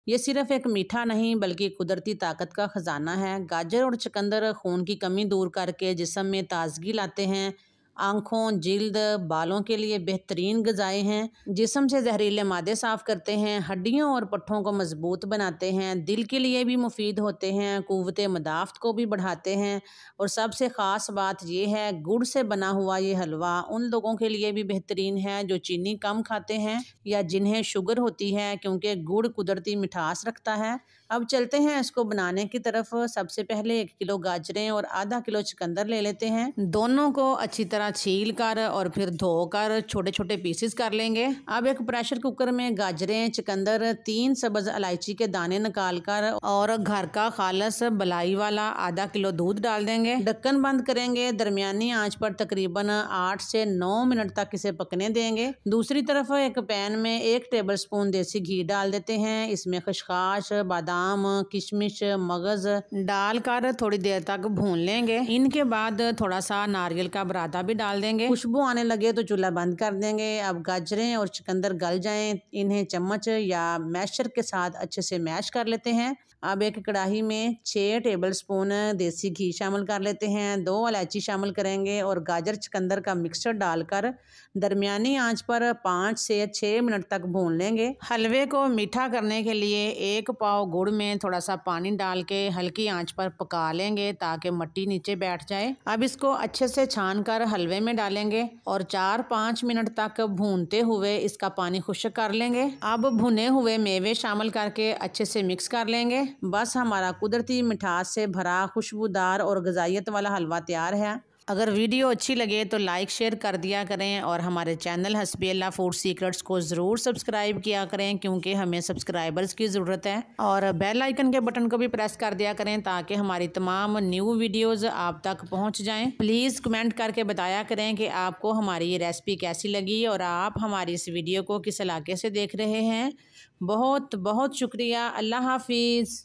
ये सिर्फ एक मीठा नहीं बल्कि कुदरती ताकत का खजाना है। गाजर और चुकंदर खून की कमी दूर करके जिस्म में ताजगी लाते हैं। आँखों, जिल्द, बालों के लिए बेहतरीन ग़िज़ाएँ हैं। जिस्म से ज़हरीले मादे साफ़ करते हैं, हड्डियों और पट्ठों को मज़बूत बनाते हैं, दिल के लिए भी मुफ़ीद होते हैं, क़ुव्वत मदाफ़त को भी बढ़ाते हैं। और सबसे ख़ास बात ये है, गुड़ से बना हुआ ये हलवा उन लोगों के लिए भी बेहतरीन है जो चीनी कम खाते हैं या जिन्हें शुगर होती है, क्योंकि गुड़ कुदरती मिठास रखता है। अब चलते हैं इसको बनाने की तरफ। सबसे पहले 1 किलो गाजरें और आधा किलो चुकंदर ले लेते हैं। दोनों को अच्छी तरह छील कर और फिर धोकर छोटे छोटे पीसेस कर लेंगे। अब एक प्रेशर कुकर में गाजरें, चुकंदर, 3 सब्ज़ इलायची के दाने निकाल कर और घर का खालस बलाई वाला आधा किलो दूध डाल देंगे। ढक्कन बंद करेंगे। दरमियानी आंच पर तकरीबन 8 से 9 मिनट तक इसे पकने देंगे। दूसरी तरफ एक पैन में 1 टेबल स्पून देसी घी डाल देते हैं। इसमें खसखस, बादाम, किशमिश, मगज डालकर थोड़ी देर तक भून लेंगे। इनके बाद थोड़ा सा नारियल का बुरादा भी डाल देंगे। खुशबू आने लगे तो चूल्हा बंद कर देंगे। अब गाजरें और चुकंदर गल जाएं, इन्हें चम्मच या मैशर के साथ अच्छे से मैश कर लेते हैं। अब एक कढ़ाई में 6 टेबल स्पून देसी घी शामिल कर लेते हैं, 2 इलायची शामिल करेंगे और गाजर चुकंदर का मिक्सचर डालकर दरमियानी आंच पर 5 से 6 मिनट तक भून लेंगे। हलवे को मीठा करने के लिए 1 पाव गुड़ में थोड़ा सा पानी डाल के हल्की आंच पर पका लेंगे ताकि मट्टी नीचे बैठ जाए। अब इसको अच्छे से छान कर हलवे में डालेंगे और 4-5 मिनट तक भूनते हुए इसका पानी खुश्क कर लेंगे। अब भुने हुए मेवे शामिल करके अच्छे से मिक्स कर लेंगे। बस हमारा कुदरती मिठास से भरा खुशबूदार और ग़िज़ाइयत वाला हलवा तैयार है। अगर वीडियो अच्छी लगे तो लाइक शेयर कर दिया करें और हमारे चैनल हस्बी अल्लाह फूड सीक्रेट्स को ज़रूर सब्सक्राइब किया करें, क्योंकि हमें सब्सक्राइबर्स की ज़रूरत है। और बेल आइकन के बटन को भी प्रेस कर दिया करें ताकि हमारी तमाम न्यू वीडियोज़ आप तक पहुँच जाएँ। प्लीज़ कमेंट करके बताया करें कि आपको हमारी ये रेसिपी कैसी लगी और आप हमारी इस वीडियो को किस इलाके से देख रहे हैं। बहुत बहुत शुक्रिया। अल्लाह हाफिज़।